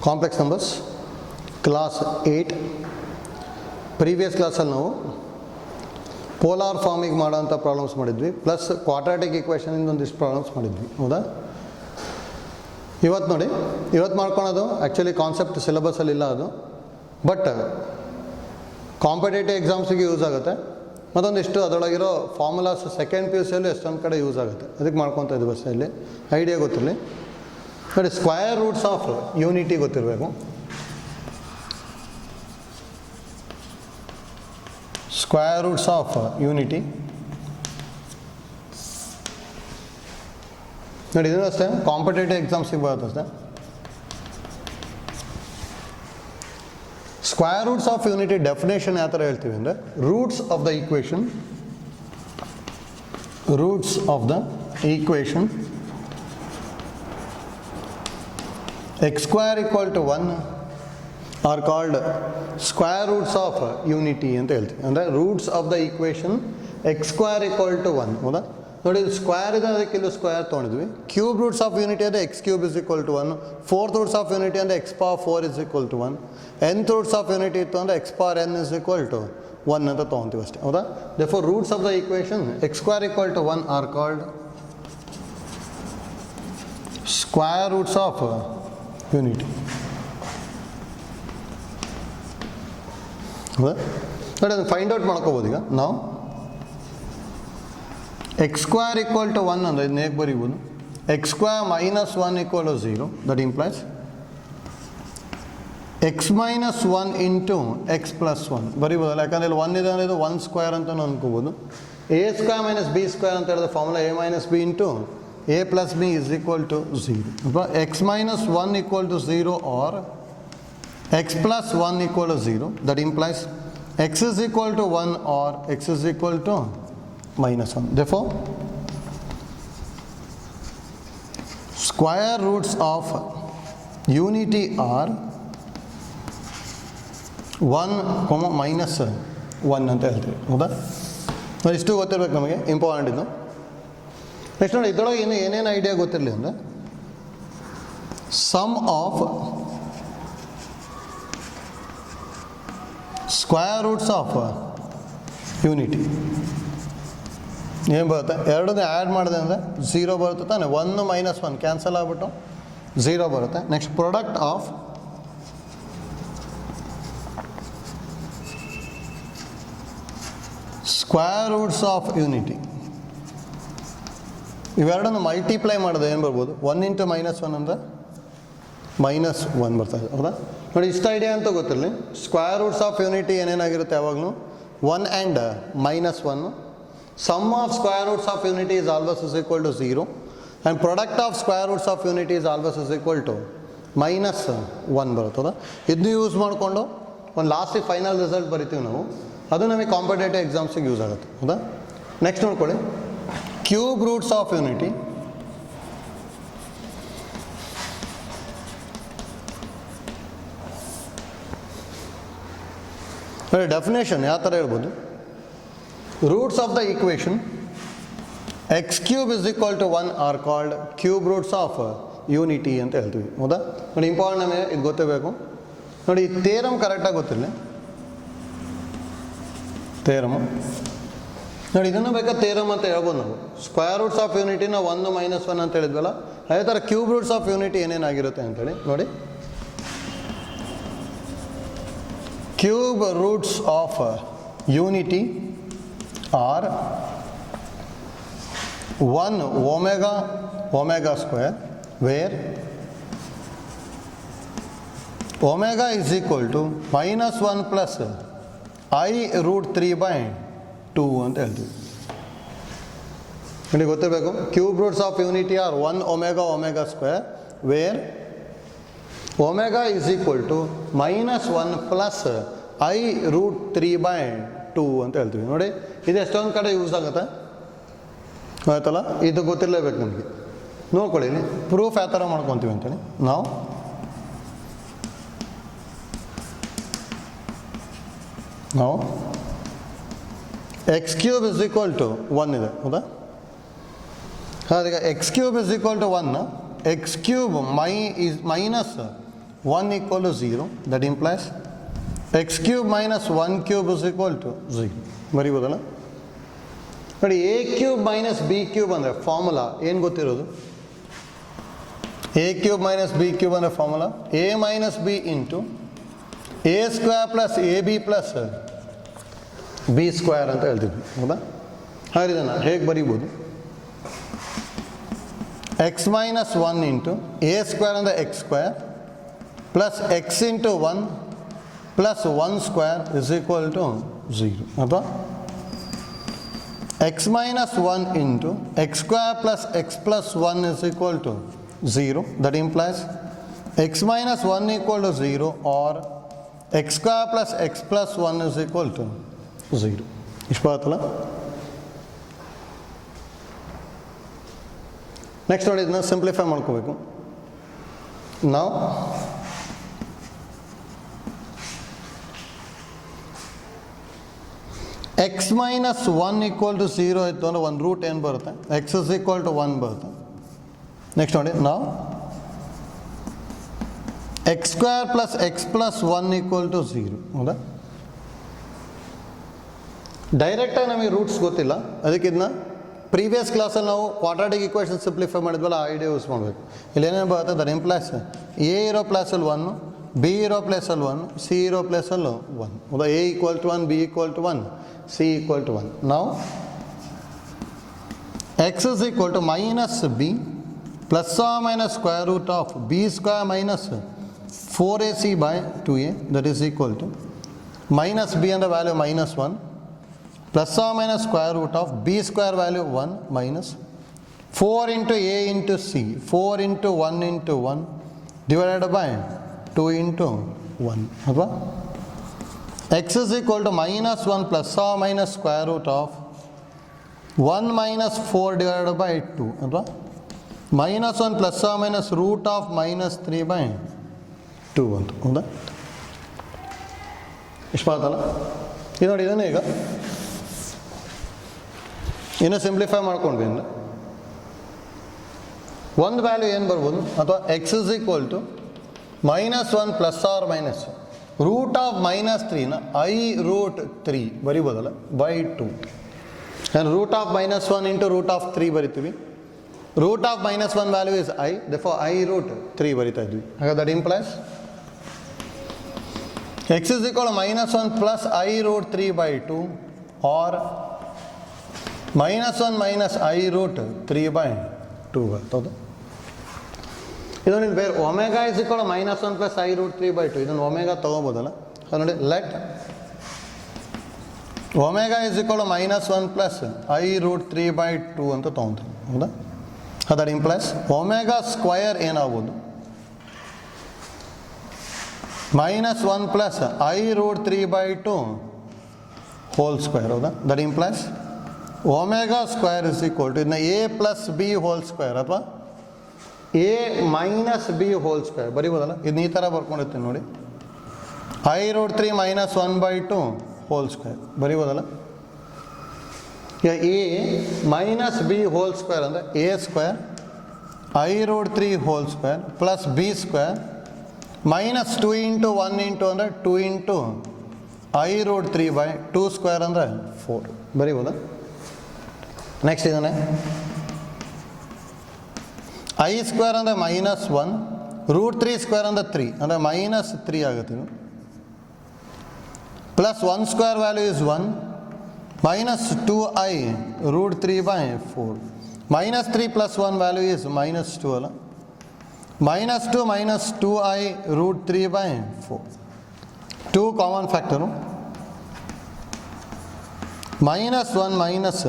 Complex numbers class 8 previous ಕ್ಲಾಸಲ್ಲಿ ನಾವು polar ಫಾರ್ಮಿಗೆ ಮಾಡೋಂಥ ಪ್ರಾಬ್ಲಮ್ಸ್ ಮಾಡಿದ್ವಿ, ಪ್ಲಸ್ ಕ್ವಾಡ್ರಾಟಿಕ್ ಈಕ್ವೇಷನಿಂದ ಒಂದಿಷ್ಟು ಪ್ರಾಬ್ಲಮ್ಸ್ ಮಾಡಿದ್ವಿ, ಹೌದಾ? ಇವತ್ತು ನೋಡಿ, ಇವತ್ತು ಮಾಡ್ಕೊಳೋದು ಆ್ಯಕ್ಚುಲಿ ಕಾನ್ಸೆಪ್ಟ್ ಸಿಲೆಬಸಲ್ಲಿ ಇಲ್ಲ ಅದು, ಬಟ್ ಕಾಂಪಿಟೇಟಿವ್ ಎಕ್ಸಾಮ್ಸಿಗೆ ಯೂಸ್ ಆಗುತ್ತೆ. ಮತ್ತೊಂದಿಷ್ಟು ಅದರೊಳಗಿರೋ ಫಾರ್ಮುಲಾಸ್ ಸೆಕೆಂಡ್ ಪಿ ಯು ಸಿಯಲ್ಲಿ ಎಷ್ಟೊಂದು ಕಡೆ ಯೂಸ್ ಆಗುತ್ತೆ, ಅದಕ್ಕೆ ಮಾಡ್ಕೊತಾ ಇದ್ವಿ. ಬಸ್ ಇಲ್ಲಿ ಐಡಿಯಾ ಗೊತ್ತಿರಲಿ ನೋಡಿ, ಸ್ಕ್ವಯರ್ ರೂಟ್ಸ್ ಆಫ್ ಯೂನಿಟಿ ಗೊತ್ತಿರಬೇಕು. ಸ್ಕ್ವಯರ್ ರೂಟ್ಸ್ ಆಫ್ ಯೂನಿಟಿ ನೋಡಿ, ಇದೂ ಅಷ್ಟೇ ಕಾಂಪಿಟೇಟಿವ್ ಎಕ್ಸಾಮ್ಸಿಗೆ ಬರುತ್ತೆ ಅಷ್ಟೇ. Square roots of unity definition ಯಾವ ಥರ ಹೇಳ್ತೀವಿ ಅಂದರೆ, roots of the equation x square equal to 1 are called square roots of unity ಅಂತ ಹೇಳ್ತೀವಿ. ಅಂದರೆ roots of the equation x square equal to 1, ಹೌದಾ? ನೋಡಿ, ಇದು ಸ್ಕ್ವೇರ್ ಇದೆ, ಅದಕ್ಕೆ ಇಲ್ಲಿ ಸ್ಕ್ವೇರ್ ತೊಗೊಂಡಿದ್ವಿ. ಕ್ಯೂಬ್ ರೂಟ್ಸ್ ಆಫ್ ಯೂನಿಟಿ ಅಂದರೆ x cube is equal to 1. Fourth roots of unity ಅಂದರೆ x power 4 is equal to 1. nth roots of unity ಇತ್ತು ಅಂದರೆ x power n is equal to 1 ಅಂತ ತೊಗೊತೀವಿ ಅಷ್ಟೇ, ಹೌದಾ? therefore roots of the equation x square equal to 1 are called square roots of unity, ಹೌದಾ? ನೋಡಿ, ಅದನ್ನು find out ಮಾಡ್ಕೋಬೋದು. ಈಗ ನಾವು x square equal to 1 ಅಂದರೆ ಇದನ್ನ ಹೇಗೆ ಬರೀಬೋದು? x square minus 1 equal to 0, that implies x minus 1 into x plus 1 ಬರೀಬೋದಲ್ಲ, ಯಾಕಂದರೆ ಇಲ್ಲಿ 1 ಇದೆ ಅಂದರೆ ಇದು 1 ಸ್ಕ್ವೇರ್ ಅಂತ ಅನ್ಕೋಬೋದು. a square minus b square ಅಂತ ಹೇಳಿದ್ರೆ formula a minus b into a plus b is equal to 0. ಅಥವಾ x minus 1 equal to 0 or x plus 1 equal to 0, that implies x is equal to 1 or x is equal to minus 1. therefore square roots of unity are 1, minus 1 ಅಂತ ಹೇಳ್ತೀವಿ, ಹೌದಾ? ಇಷ್ಟು ಗೊತ್ತಿರ್ಬೇಕು ನಮಗೆ, important ಇದು. Next ನೋಡಿ, ಇದರೊಳಗೆ ಏನೇನು ಐಡಿಯಾ ಗೊತ್ತಿರಲಿ ಅಂದರೆ, sum of square roots of unity ಏನು ಬರುತ್ತೆ? ಎರಡನೇ ಆ್ಯಡ್ ಮಾಡಿದೆ ಅಂದರೆ 0 ಬರುತ್ತೆ ತಾನೆ. 1 minus 1 ಕ್ಯಾನ್ಸಲ್ ಆಗಿಬಿಟ್ಟು 0 ಬರುತ್ತೆ. Next product of square roots of unity, ಇವೆರಡನ್ನು ಮಲ್ಟಿಪ್ಲೈ ಮಾಡಿದೆ ಏನು ಬರ್ಬೋದು? 1 into minus 1 ಅಂದರೆ -1 ಬರ್ತಾಯಿದೆ, ಹೌದಾ? ನೋಡಿ, ಇಷ್ಟು ಐಡಿಯಾ ಅಂತ ಗೊತ್ತಿರಲಿ. ಸ್ಕ್ವಯರ್ ರೂಟ್ಸ್ ಆಫ್ ಯೂನಿಟಿ ಏನೇನಾಗಿರುತ್ತೆ ಯಾವಾಗಲೂ 1 and -1. Sum of square roots of unity is always is equal to 0 and product of square roots of unity is always is equal to -1 ಬರುತ್ತದ. ಇದನ್ನು ಯೂಸ್ ಮಾಡಿಕೊಂಡು ಒಂದು ಲಾಸ್ಟಿಗೆ ಫೈನಲ್ ರಿಸಲ್ಟ್ ಬರಿತೀವಿ ನಾವು, ಅದು ನಮಗೆ ಕಾಂಪಿಟೇಟಿವ್ ಎಕ್ಸಾಮ್ಸಿಗೆ ಯೂಸ್ ಆಗುತ್ತೆ, ಹೌದಾ? ನೆಕ್ಸ್ಟ್ ನೋಡ್ಕೊಳ್ಳಿ, ಕ್ಯೂಬ್ ರೂಟ್ಸ್ ಆಫ್ ಯೂನಿಟಿ. ನೋಡಿ, ಡೆಫಿನೇಷನ್ ಯಾವ ಥರ ಹೇಳ್ಬೋದು? Roots of the equation x cube is equal to 1 are called cube roots of unity ಅಂತ ಹೇಳ್ತೀವಿ, ಹೌದಾ? ನೋಡಿ, ಇಂಪಾರ್ಟೆಂಟ್ ನಮಗೆ ಇದು ಗೊತ್ತಿರಬೇಕು. ನೋಡಿ, ಈ ಥಿಯರಮ್ ಕರೆಕ್ಟಾಗಿ ಗೊತ್ತಿರಲಿ. ಥಿಯರಮ್ ನೋಡಿ, ಇದನ್ನು ಬೇಕಾದ್ರೆ ಥಿಯರಮ್ ಅಂತ ಹೇಳ್ಬೋದು ನಾವು. ಸ್ಕ್ವಯರ್ ರೂಟ್ಸ್ ಆಫ್ ಯೂನಿಟಿನ 1 minus 1 ಅಂತ ಹೇಳಿದ್ವಲ್ಲ, ಅದೇ ಥರ ಕ್ಯೂಬ್ ರೂಟ್ಸ್ ಆಫ್ ಯೂನಿಟಿ ಏನೇನಾಗಿರುತ್ತೆ ಅಂತೇಳಿ ನೋಡಿ. Cube roots of unity are 1 omega square, where omega is equal to -1 plus I root 3/2 ಅಂತ ಹೇಳ್ತೀವಿ. ನೋಡಿ, ಗೊತ್ತಿರಬೇಕು, cube roots of unity are 1 omega square, where omega is equal to -1 plus I root 3/2 ಅಂತ ಹೇಳ್ತೀವಿ. ನೋಡಿ, ಇದು ಎಷ್ಟೊಂದು ಕಡೆ ಯೂಸ್ ಆಗುತ್ತೆ, ಆಯ್ತಲ್ಲ? ಇದು ಗೊತ್ತಿರಲೇಬೇಕು ನಮಗೆ. ನೋಡ್ಕೊಳ್ಳಿ, ಪ್ರೂಫ್ ಯಾವ ಥರ ಮಾಡ್ಕೊತೀವಿ ಅಂತೇಳಿ. ನಾವು x cube is equal to 1 ಇದೆ, ಹೌದಾ? ಈಗ x cube is equal to 1, x cube is minus 1 equal to 0. That implies x cube minus 1 cube is equal to 0. ಬರೀಬೋದಲ್ಲ ನೋಡಿ. a cube minus B cube ಅಂದರೆ ಫಾರ್ಮುಲಾ ಏನು ಗೊತ್ತಿರೋದು? a cube minus B cube ಅಂದರೆ formula a minus B into a square plus A B plus B square ಅಂತ ಹೇಳ್ತಿದ್ವಿ, ಹೌದಾ? ಹಾಗೆ ಇದನ್ನು ಹೇಗೆ ಬರೀಬೋದು? X minus 1 into A square ಅಂದರೆ X square plus X into 1 plus 1 square is equal to 0. ಅಥವಾ X minus 1 into X square plus X plus 1 is equal to 0. That implies x minus 1 equal to 0 or x square plus X plus 1 is equal to 0. ಇಷ್ಟು ಬರುತ್ತಲ್ಲ. Next ನೋಡಿ, ಇದನ್ನ simplify ಮಾಡ್ಕೋಬೇಕು ನಾವು. X minus 1 equal to 0 ಇತ್ತು ಅಂದರೆ ಒಂದು root ಏನು ಬರುತ್ತೆ? ಎಕ್ಸ್ ಇಸ್ ಈಕ್ವಲ್ ಟು 1 ಬರುತ್ತೆ. ನೆಕ್ಸ್ಟ್ ನೋಡಿ, ನಾವು x square plus X plus 1 equal to 0, ಹೌದಾ? ಡೈರೆಕ್ಟಾಗಿ ನಮಗೆ ರೂಟ್ಸ್ ಗೊತ್ತಿಲ್ಲ, ಅದಕ್ಕೆ ಇದನ್ನ ಪ್ರೀವಿಯಸ್ ಕ್ಲಾಸಲ್ಲಿ ನಾವು ಕ್ವಾಡ್ರಾಟಿಕ್ ಇಕ್ವೇಷನ್ ಸಿಂಪ್ಲಿಫೈ ಮಾಡಿದ್ವಲ್ಲ, ಆ ಐಡಿಯಾ ಯೂಸ್ ಮಾಡಬೇಕು. ಇಲ್ಲಿ ಏನೇನು ಬರುತ್ತೆ? ದಟ್ ಇಂಪ್ಲೈಸ್ ಎ ಇರೋ ಪ್ಲೇಸಲ್ಲಿ 1, ಬಿ ಇರೋ ಪ್ಲೇಸಲ್ಲಿ 1, ಸಿ ಇರೋ ಪ್ಲೇಸಲ್ಲಿ 1, ಹೌದಾ? A equal to 1, b equal to 1, c equal to 1. ನಾವು x is equal to minus b plus or minus square root of b square minus 4ac by 2a, that is equal to minus b and the value minus 1 plus or minus square root of b square value 1 minus 4 into a into c, 4 into 1 into 1 divided by 2 into 1. Apa? X is equal to minus 1 plus or minus square root of 1 minus 4 divided by 2. Apa? Minus 1 plus or minus root of minus 3 by 2 ಅಂತ, ಹೌದಾ? ಇಷ್ಟು ಮಾತಲ್ಲ. ಇದು ನೋಡಿ, ಇದನ್ನೇ ಈಗ ಇನ್ನೂ simplify ಮಾಡ್ಕೊಂಡ್ವಿ ಅಂದರೆ ಒಂದು ವ್ಯಾಲ್ಯೂ ಏನು ಬರ್ಬೋದು? ಅಥವಾ X is equal to minus 1 plus or minus root of minus 3ನ ಐ ರೂಟ್ 3 ಬರಿಬೋದಲ್ಲ by 2. And root of minus 1 into root of 3 ಬರಿತೀವಿ. Root of minus 1 value is I, therefore I root 3 ಬರಿತಾ ಇದ್ವಿ. ಹಾಗಾದ್ರೆ that implies x is equal to minus 1 plus I root 3 by 2 or minus 1 minus I root 3 by 2 ಬರ್ತದೆ. ಇದನ್ನು ಬೇರೆ omega is equal to minus 1 plus I root 3 by 2, ಇದನ್ನು omega ತೊಗೋಬೋದಲ್ಲ. ಅದು ನೋಡಿ, let omega is equal to minus 1 plus I root 3 by 2 ಅಂತ ತೊಗೊತೀವಿ, ಹೌದಾ? ಅದರ ಇಂಪ್ಲೈಸ್ ಒಮೆಗಾ ಸ್ಕ್ವಯರ್ ಏನಾಗ್ಬೋದು? minus 1 plus I root 3 by 2 whole square, ಹೌದಾ? That implies omega square is equal to ಇದನ್ನ A plus B whole square ಅಥವಾ A minus B whole square ಬರಿಬೋದಲ್ಲ. ಇದನ್ನ ಈ ಥರ ಬರ್ಕೊಂಡಿರ್ತೀನಿ ನೋಡಿ, I root 3 minus 1 by 2 whole square ಬರಿಬೋದಲ್ಲ. ಈಗ A minus B whole square ಅಂದರೆ A square I root 3 whole square plus B square minus 2 into 1 into ಅಂದರೆ 2 into I root 3 by 2 square ಅಂದರೆ 4 ಬರೀಬೋದಾ? ನೆಕ್ಸ್ಟ್ ಇದನ್ನೇ ಐ ಸ್ಕ್ವೇರ್ ಅಂದರೆ minus 1 root 3 square ಅಂದರೆ 3 ಅಂದರೆ ಮೈನಸ್ 3 ಆಗುತ್ತೆ. ಇದು plus 1 square value is 1 minus 2i root 3 by 4 minus 3 plus 1 value is minus 2 ಅಲ್ಲ. minus 2 minus 2i root 3 by 4, 2 common factor, minus 1 minus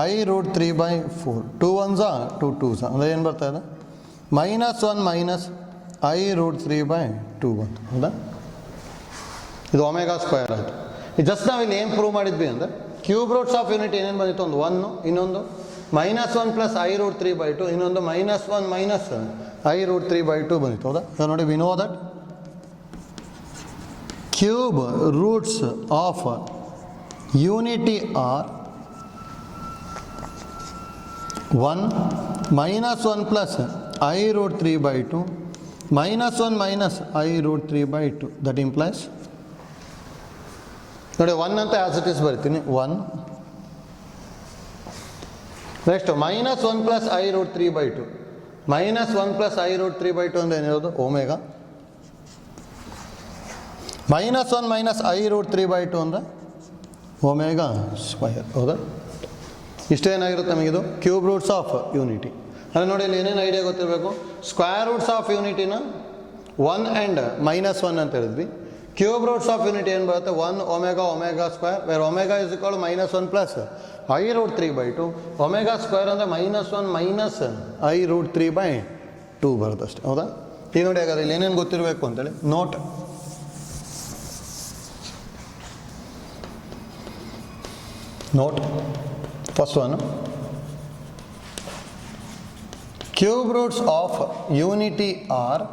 I root 3 by 4, 2 ones are 2 2s ಅಂದರೆ ಏನು ಬರ್ತಾ ಇದೆ? minus 1 minus I root 3 by 2 ಬಂತು, ಹೌದಾ? ಇದು omega square ಆಯಿತು. ಇದು ಜಸ್ಟ್ ನಾವು ಇಲ್ಲಿ ಏನು ಪ್ರೂವ್ ಮಾಡಿದ್ವಿ ಅಂದರೆ ಕ್ಯೂಬ್ ರೂಟ್ಸ್ ಆಫ್ ಯೂನಿಟ್ ಏನೇನು ಬಂದಿತ್ತು? ಒಂದು 1, ಇನ್ನೊಂದು minus 1 plus I root 3 by 2, ಇನ್ನೊಂದು minus 1 minus I root 3 by 2 ಬಂದಿತ್ತು, ಹೌದಾ? ನೋಡಿ, we know that cube roots of unity are 1 minus 1 plus I root 3 by 2 minus 1 minus I root 3/2 that implies ನೋಡಿ 1 ಅಂತ ಆಸ್ ಇಟ್ ಇಸ್ ಬರ್ತೀನಿ 1 next minus 1 plus I root 3/2 minus 1 plus I root 3/2 ಅಂದರೆ ಏನಿರೋದು omega minus 1 minus I root 3/2 ಅಂದರೆ omega square ಹೌದಾ ಇಷ್ಟೇನಾಗಿರುತ್ತೆ ನಮಗಿದು cube roots of unity ಅಂದರೆ ನೋಡಿ ಇಲ್ಲಿ ಏನೇನು ಐಡಿಯಾ ಗೊತ್ತಿರಬೇಕು ಸ್ಕ್ವೇರ್ ರೂಟ್ಸ್ ಆಫ್ ಯೂನಿಟಿನ 1 ಆ್ಯಂಡ್ ಮೈನಸ್ 1 ಅಂತ ಹೇಳಿದ್ವಿ ಕ್ಯೂಬ್ ರೂಟ್ಸ್ ಆಫ್ ಯೂನಿಟಿ ಏನು ಬರುತ್ತೆ 1 omega omega square where omega is equal minus 1 plus I root 3/2 omega square ಅಂದರೆ ಮೈನಸ್ 1 ಮೈನಸ್ ಐ ರೂಟ್ 3/2 ಬರುತ್ತೆ ಅಷ್ಟೇ ಹೌದಾ ಈಗ ನೋಡಿ ಹಾಗಾದ್ರೆ ಇಲ್ಲಿ ಏನೇನು ಗೊತ್ತಿರಬೇಕು ಅಂತೇಳಿ note first one cube roots of unity are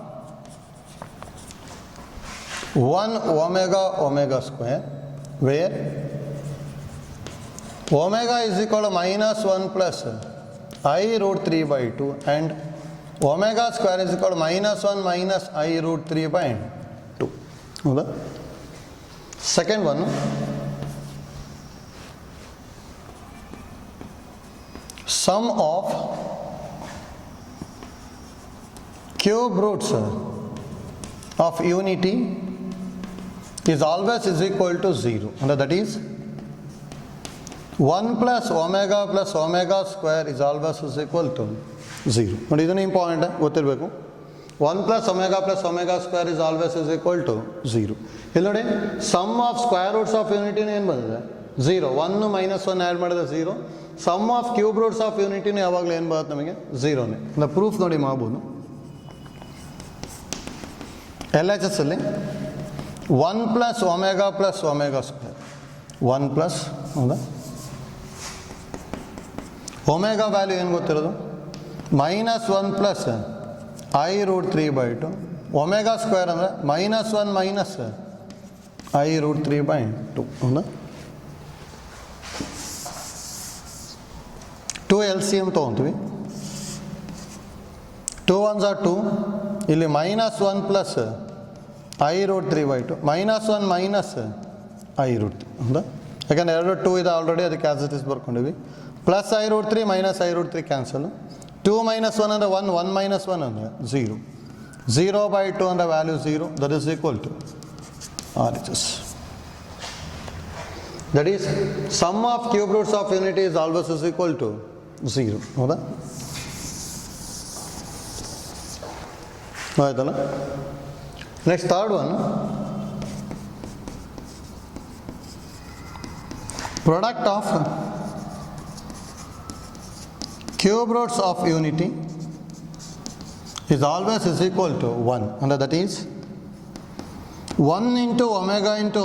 1 omega omega square where omega is equal to minus 1 plus I root 3/2 and omega square is equal to minus 1 minus I root 3/2 ಹೌದಾ second one sum of cube roots of unity is always is equal to 0 and that is 1 plus omega square is always is equal to 0 ನೋಡಿ ಇದನ್ನು important ಗೊತ್ತಿರಬೇಕು 1 plus omega square is always is equal to 0 ಇಲ್ಲಿ ನೋಡಿ sum of square roots of unity ಏನು ಬಂದಿದೆ 0 1 minus 1 add ಮಾಡಿದ್ರೆ 0 sum of cube roots of ಯೂನಿಟಿನೂ ಯಾವಾಗಲೂ ಏನು ಬರುತ್ತೆ ನಮಗೆ 0ನೇ ಅಂದರೆ ಪ್ರೂಫ್ ನೋಡಿ ಮಾಡ್ಬೋದು ಎಲ್ ಎಚ್ ಎಸ್ ಅಲ್ಲಿ 1 ಪ್ಲಸ್ ಒಮೆಗಾ ಸ್ಕ್ವೇರ್ 1 ಪ್ಲಸ್ ಹೌದಾ ಒಮೆಗಾ ವ್ಯಾಲ್ಯೂ ಏನು ಗೊತ್ತಿರೋದು minus 1 plus I root 3/2 omega square ಅಂದರೆ ಮೈನಸ್ 1 ಮೈನಸ್ ಐ ರೂಟ್ 3/2 ಹೌದಾ 2 ಎಲ್ ಸಿ ಎಮ್ ತೊಗೊತೀವಿ 2 1s are 2 ಇಲ್ಲಿ minus 1 plus I root 3/2 minus 1 minus I root 3 ಹೌದಾ ಯಾಕಂದರೆ ಎರಡು 2 ಇದೆ ಆಲ್ರೆಡಿ ಅದಕ್ಕೆ ಆಸ್ ಇಟ್ ಇಸ್ ಬರ್ಕೊಂಡಿವಿ plus I root 3 minus I root 3 cancel 2 minus 1 ಅಂದರೆ 1 1 ಮೈನಸ್ 1 ಅಂದರೆ 0 0/2 ಅಂದರೆ value 0 that is equal to R H S that is sum of cube roots of unity is always is equal to 0 ಹೌದಾ ಆಯ್ತಲ್ಲ next third one product of cube roots of unity is always is equal to 1 and that is 1 into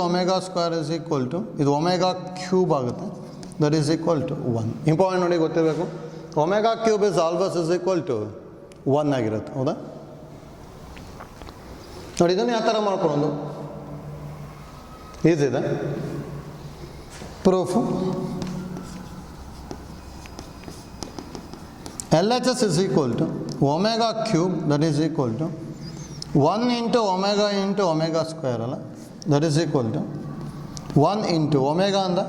omega square is equal to ಇದು omega cube ಆಗುತ್ತೆ that is equal to 1 important ನೋಡಿ ಗೊತ್ತಿರಬೇಕು omega cube is always is equal to 1 ಆಗಿರುತ್ತೆ ಹೌದಾ ನೋಡಿ ಇದನ್ನು ಯಾವ ಥರ ಮಾಡ್ಕೊಳ್ಳೋದು ಈಸಿ ಇದೆ proof LHS is equal to omega cube that is equal to 1 into omega square ಅಲ್ಲ that is equal to 1 into omega ಅಂದ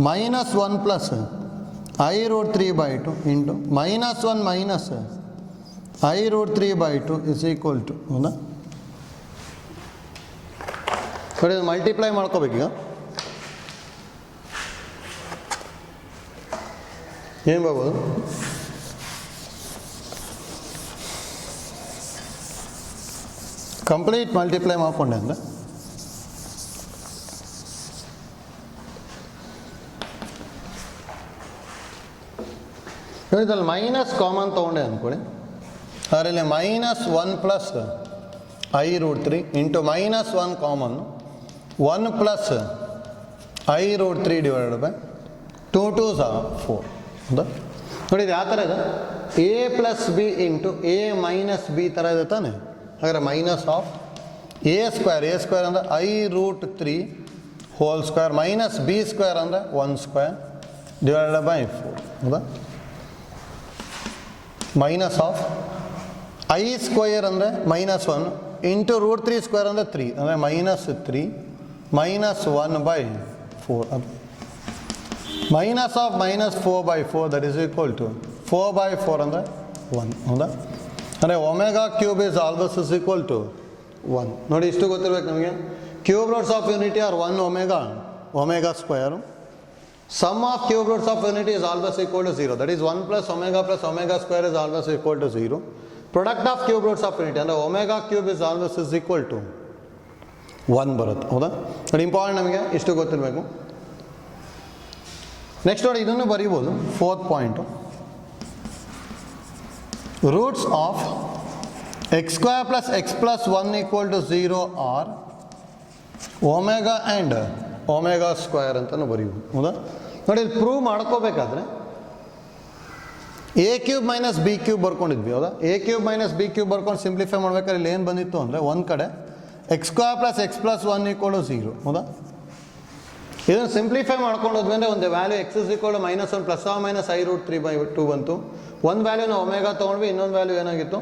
minus 1 plus I root 3/2 into minus 1 minus I root 3/2 is equal to ಹೌದಾ ನೋಡಿ multiply ಮಾಡ್ಕೋಬೇಕೀಗ ಏನು ಬರ್ಬೋದು complete multiply ಮಾಡ್ಕೊಂಡೆ ಅಂದರೆ ಇದರಲ್ಲಿ minus common ತೊಗೊಂಡೆ ಅಂದ್ಕೊಳ್ಳಿ ಅದರಲ್ಲಿ minus 1 plus I root 3 into minus 1 common 1 plus I root 3 divided by 2 2s are 4 ಹೌದಾ ನೋಡಿ ಇದು ಯಾವ ಥರ ಇದೆ A plus B into A minus B ಥರ ಇದೆ ತಾನೆ ಹಾಗಾದ್ರೆ ಮೈನಸ್ ಆಫ್ ಎ ಸ್ಕ್ವೇರ್ ಅಂದರೆ I root 3 whole square minus B square ಅಂದರೆ 1 ಸ್ಕ್ವೇರ್ ಡಿವೈಡೆಡ್ ಬೈ 4 ಹೌದಾ ಮೈನಸ್ ಆಫ್ ಐ ಸ್ಕ್ವಯರ್ ಅಂದರೆ -1 ಇಂಟು √3 ಸ್ಕ್ವೇರ್ ಅಂದರೆ 3 ಅಂದರೆ -3 -1/4 ಅದು minus of -4/4 that is equal to 4/4 ಅಂದರೆ 1 ಹೌದಾ. ಅಂದರೆ omega cube is always is equal to 1. ನೋಡಿ ಇಷ್ಟು ಗೊತ್ತಿರ್ಬೇಕು ನಮಗೆ. Cube roots of unity are 1 omega square. Sum of cube roots of unity is always equal to 0. That is 1 + omega square is always equal to 0. Product of cube roots of unity ಅಂದರೆ omega cube is always is equal to 1 ಬರುತ್ತೆ ಹೌದಾ. ನೋಡಿ important ನಮಗೆ ಇಷ್ಟು ಗೊತ್ತಿರಬೇಕು. Next ನೋಡಿ ಇದನ್ನು ಬರೀಬೋದು. 4th point, roots of x² + x + 1 = 0 are omega and omega square ಅಂತಲೂ ಬರೀಬೋದು ಹೌದಾ. ನೋಡಿ ಇಲ್ಲಿ ಪ್ರೂವ್ ಮಾಡ್ಕೋಬೇಕಾದ್ರೆ a³ - b³ ಬರ್ಕೊಂಡಿದ್ವಿ ಹೌದಾ. a³ - b³ ಬರ್ಕೊಂಡು ಸಿಂಪ್ಲಿಫೈ ಮಾಡ್ಬೇಕಾದ್ರೆ ಇಲ್ಲಿ ಏನು ಬಂದಿತ್ತು ಅಂದರೆ ಒಂದು ಕಡೆ x² + x + 1 = 0 ಹೌದಾ. ಇದನ್ನು ಸಿಂಪ್ಲಿಫೈ ಮಾಡ್ಕೊಂಡು ಹೋದ್ವಿ ಅಂದರೆ ಒಂದು ವ್ಯಾಲ್ಯೂ x = -1 ± i√3/2 ಬಂತು. ಒಂದು ವ್ಯಾಲ್ಯೂನ ಒಮೆಗಾ ತೊಗೊಂಡ್ವಿ, ಇನ್ನೊಂದು ವ್ಯಾಲ್ಯೂ ಏನಾಗಿತ್ತು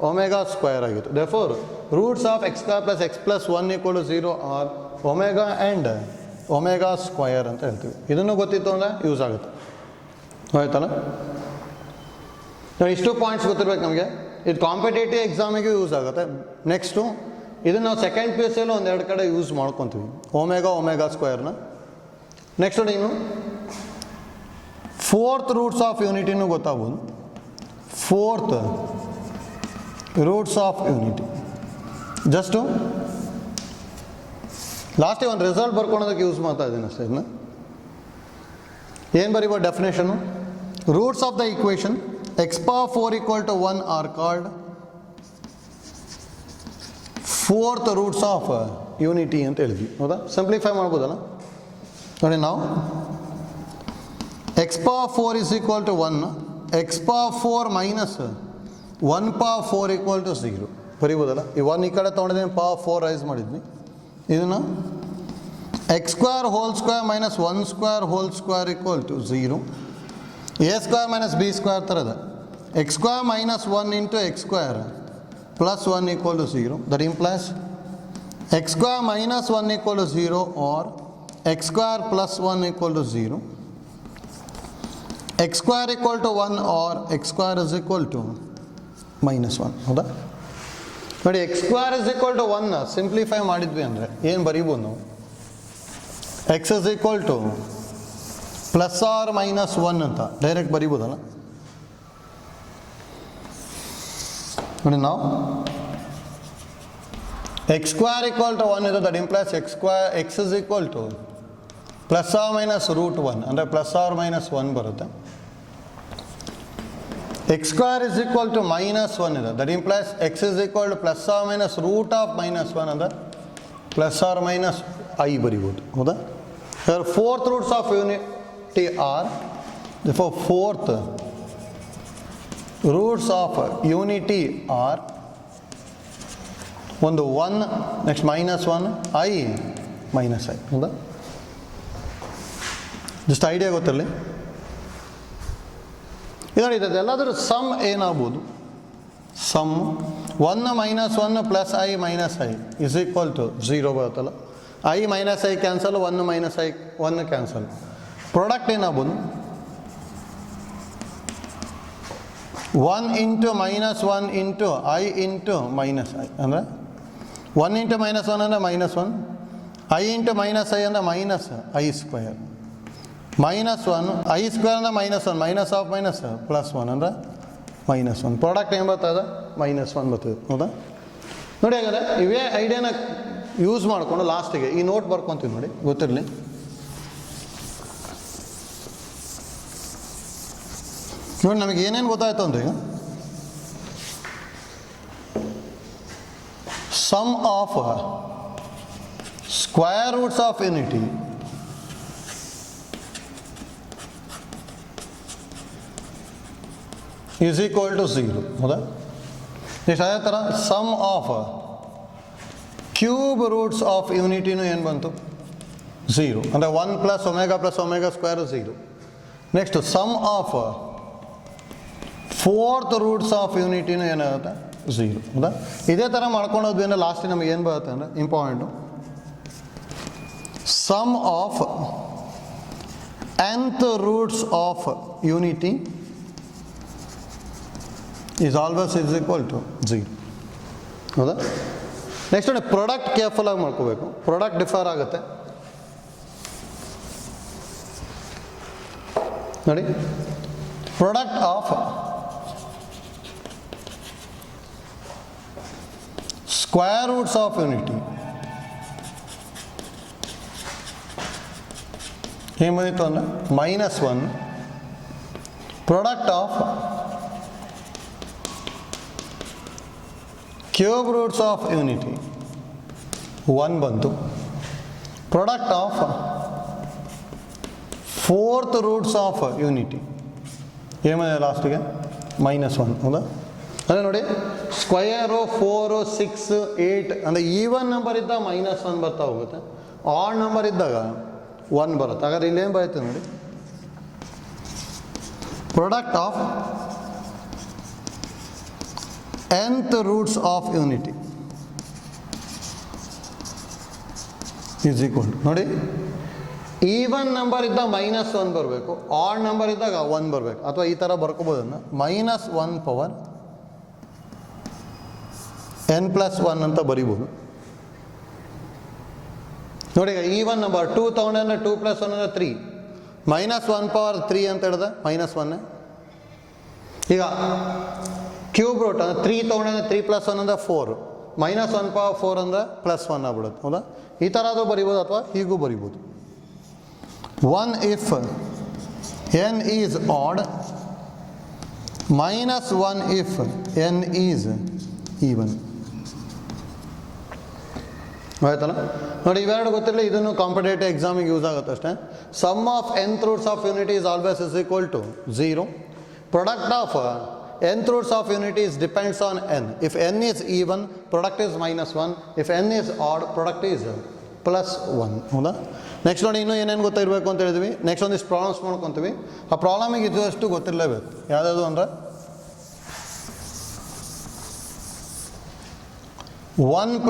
ಒಮೆಗಾ ಸ್ಕ್ವೇರ್ ಆಗಿತ್ತು. Therefore roots of x² + x + 1 = 0 are omega and omega square ಅಂತ ಹೇಳ್ತೀವಿ. ಇದನ್ನು ಗೊತ್ತಿತ್ತು ಅಂದರೆ ಯೂಸ್ ಆಗುತ್ತೆ ಆಯ್ತಲ್ಲ. ನಾವು ಇಷ್ಟು ಪಾಯಿಂಟ್ಸ್ ಗೊತ್ತಿರ್ಬೇಕು ನಮಗೆ. ಇದು ಕಾಂಪಿಟೇಟಿವ್ ಎಕ್ಸಾಮಿಗೆ ಯೂಸ್ ಆಗುತ್ತೆ. ನೆಕ್ಸ್ಟು ಇದನ್ನು ನಾವು ಸೆಕೆಂಡ್ PUCಯಲ್ಲೂ ಒಂದೆರಡು ಕಡೆ ಯೂಸ್ ಮಾಡ್ಕೊತೀವಿ ಒಮೆಗಾ ಸ್ಕ್ವೇರ್ನ. ನೆಕ್ಸ್ಟ್ ನೋಡಿ ಇನ್ನು 4th ರೂಟ್ಸ್ ಆಫ್ ಯೂನಿಟಿನೂ ಗೊತ್ತಾಗ್ಬೋದು. 4th roots of unity just ಲಾಸ್ಟಿಗೆ ಒಂದು ರಿಸಲ್ಟ್ ಬರ್ಕೊಳೋದಕ್ಕೆ ಯೂಸ್ ಮಾಡ್ತಾ ಇದ್ದೀನಿ ಅಷ್ಟೇ. ಇದನ್ನ ಏನು ಬರೀಬೋದು definition? Roots of the equation x⁴ = 1 are called 4th roots of unity ಅಂತ ಹೇಳಿದ್ವಿ ಹೌದಾ. ಸಿಂಪ್ಲಿಫೈ ಮಾಡ್ಬೋದಲ್ಲ ನೋಡಿ ನಾವು x⁴ = 1 x⁴ - 1⁴ = 0 ಬರೀಬೋದಲ್ಲ. ಈ 1 ಈ ಕಡೆ ತೊಗೊಂಡಿದ್ದೀನಿ, ಪವರ್ 4 ರೈಸ್ ಮಾಡಿದ್ವಿ. ಇದನ್ನು x² whole square - 1² whole square = 0. a² - b² ಥರದ x² - 1 × x² + 1 = 0. That implies x² - 1 = 0 R x² + 1 = 0. x² = 1 R x² = -1 ಹೌದಾ. ನೋಡಿ x² = 1 ಸಿಂಪ್ಲಿಫೈ ಮಾಡಿದ್ವಿ ಅಂದರೆ ಏನು ಬರೀಬೋದು ನಾವು? x = ±1 ಅಂತ ಡೈರೆಕ್ಟ್ ಬರೀಬೋದಲ್ಲ. ನೋಡಿ ನಾವು x² = 1 ಇದೆ. ದಟ್ ಇಂಪ್ಲೈಸ್ x = ±√1 ಅಂದರೆ ±1 ಬರುತ್ತೆ. x² = -1 ಇದೆ. ದಟ್ ಇಂಪ್ಲೈಸ್ x = ±√(-1) ಅಂದರೆ ±i ಬರೀಬೋದು ಹೌದಾ. 4th roots of unity are therefore 4th roots of unity are ಒಂದು 1 ನೆಕ್ಸ್ಟ್ -1 i -i ಹೌದಾ. ಜಸ್ಟ್ ಐಡಿಯಾ ಗೊತ್ತಿರಲಿ. ನೋಡಿ ಇದೆಲ್ಲದರ ಸಮ್ ಏನಾಗ್ಬೋದು? ಸಮ್ 1 - 1 + i - i = 0 ಬರುತ್ತಲ್ಲ. i - i cancel, 1 - i 1 cancel. Product ಏನಾಗ್ಬೋದು? 1 × -1 × i × -i ಅಂದರೆ 1 × -1 ಅಂದರೆ -1, i × -i ಅಂದರೆ -i² -1 i² ಅಂದರೆ -1 +1 ಅಂದರೆ -1. ಪ್ರಾಡಕ್ಟ್ ಏನು ಬರ್ತದೆ? -1 ಬರ್ತದೆ ಹೌದಾ. ನೋಡಿ ಹಾಗಾದರೆ ಇವೇ ಐಡಿಯಾನ ಯೂಸ್ ಮಾಡಿಕೊಂಡು ಲಾಸ್ಟಿಗೆ ಈ ನೋಟ್ ಬರ್ಕೊತೀವಿ ನೋಡಿ ಗೊತ್ತಿರಲಿ. ನೋಡಿ ನಮಗೆ ಏನೇನು ಗೊತ್ತಾಯ್ತು ಅಂದರೆ ಈಗ sum of square roots of unity is equal to 0 ಹೌದಾ. ನೆಕ್ಸ್ಟ್ ಅದೇ ಥರ sum of cube roots of ಯೂನಿಟಿನೂ ಏನು ಬಂತು? 0 ಅಂದರೆ 1 + omega square 0. Next sum of 4th roots of ಯೂನಿಟಿನೂ ಏನಾಗುತ್ತೆ? 0 ಹೌದಾ. ಇದೇ ಥರ ಮಾಡ್ಕೊಂಡು ಹೋದ್ವಿ ಅಂದರೆ ಲಾಸ್ಟ್ ನಮಗೆ ಏನು ಬರುತ್ತೆ ಅಂದರೆ important, sum of nth roots of unity is always is equal to 0 ಹೌದಾ. ನೆಕ್ಸ್ಟ್ ನೋಡಿ ಪ್ರಾಡಕ್ಟ್ ಕೇರ್ಫುಲ್ಲಾಗಿ ಮಾಡ್ಕೋಬೇಕು. ಪ್ರಾಡಕ್ಟ್ ಡಿಫರ್ ಆಗುತ್ತೆ ನೋಡಿ. Product of square roots of unity ಏನು ಬಂದಿತ್ತು ಅಂದರೆ -1. Product of cube roots of unity 1 ಬಂತು. Product of fourth roots of unity ಏನಿದೆ ಲಾಸ್ಟಿಗೆ -1 ಹೌದಾ. ಅದೇ ನೋಡಿ ಸ್ಕ್ವಯರು 4 6 8 ಅಂದರೆ ಈವನ್ ನಂಬರ್ ಇದ್ದಾಗ -1 ಬರ್ತಾ ಹೋಗುತ್ತೆ, ಆಡ್ ನಂಬರ್ ಇದ್ದಾಗ 1 ಬರುತ್ತೆ. ಹಾಗಾದ್ರೆ ಇಲ್ಲೇನು ಬರುತ್ತೆ ನೋಡಿ, product of nth roots of unity is equal ನೋಡಿ, ಈವನ್ ನಂಬರ್ ಇದ್ದಾಗ -1 ಬರಬೇಕು, ಆಡ್ ನಂಬರ್ ಇದ್ದಾಗ 1 ಬರಬೇಕು. ಅಥವಾ ಈ ಥರ ಬರ್ಕೋಬೋದನ್ನು -1 ಪವರ್ n+1 ಅಂತ ಬರಿಬೋದು ನೋಡಿ. ಈಗ ಈವನ್ ನಂಬರ್ 2 ತಗೊಂಡ್ರೆ 2 + 1 ಅಂದರೆ 3, -1 ಪವರ್ 3 ಅಂತ ಹೇಳಿದ್ರೆ -1. ಈಗ ಕ್ಯೂಬ್ ರೂಟ್ ಅಂದರೆ 3 ತೊಗೊಂಡ್ರೆ 3 + 1 ಅಂದರೆ 4, -1 ಪವರ್ 4 ಅಂದರೆ +1 ಆಗ್ಬಿಡುತ್ತೆ ಹೌದಾ. ಈ ಥರ ಅದು ಬರಿಬೋದು ಅಥವಾ ಹೀಗೂ ಬರಿಬೋದು. 1 if n is odd, -1 if n is even. ಆಯ್ತಲ್ಲ ನೋಡಿ, ಇವೆರಡು ಗೊತ್ತಿರಲಿ, ಇದನ್ನು ಕಾಂಪಿಟೇಟಿವ್ ಎಕ್ಸಾಮಿಗೆ ಯೂಸ್ ಆಗುತ್ತೆ ಅಷ್ಟೇ. Sum of nth roots of unity is always is equal to 0. Product of nth roots of unity is depends on n. If n is even, product is -1. If n is odd, product is +1 ಹೌದಾ. Next ನೋಡಿ ಇನ್ನೂ ಏನೇನು ಗೊತ್ತಿರಬೇಕು ಅಂತ ಹೇಳಿದ್ವಿ. Next ಒಂದಿಷ್ಟು problems ಮಾಡ್ಕೊತೀವಿ. ಆ ಪ್ರಾಬ್ಲಮಿಗೆ ಇದ್ದಷ್ಟು ಗೊತ್ತಿರಲೇಬೇಕು. ಯಾವುದಾದ್ರು ಅಂದರೆ 1 +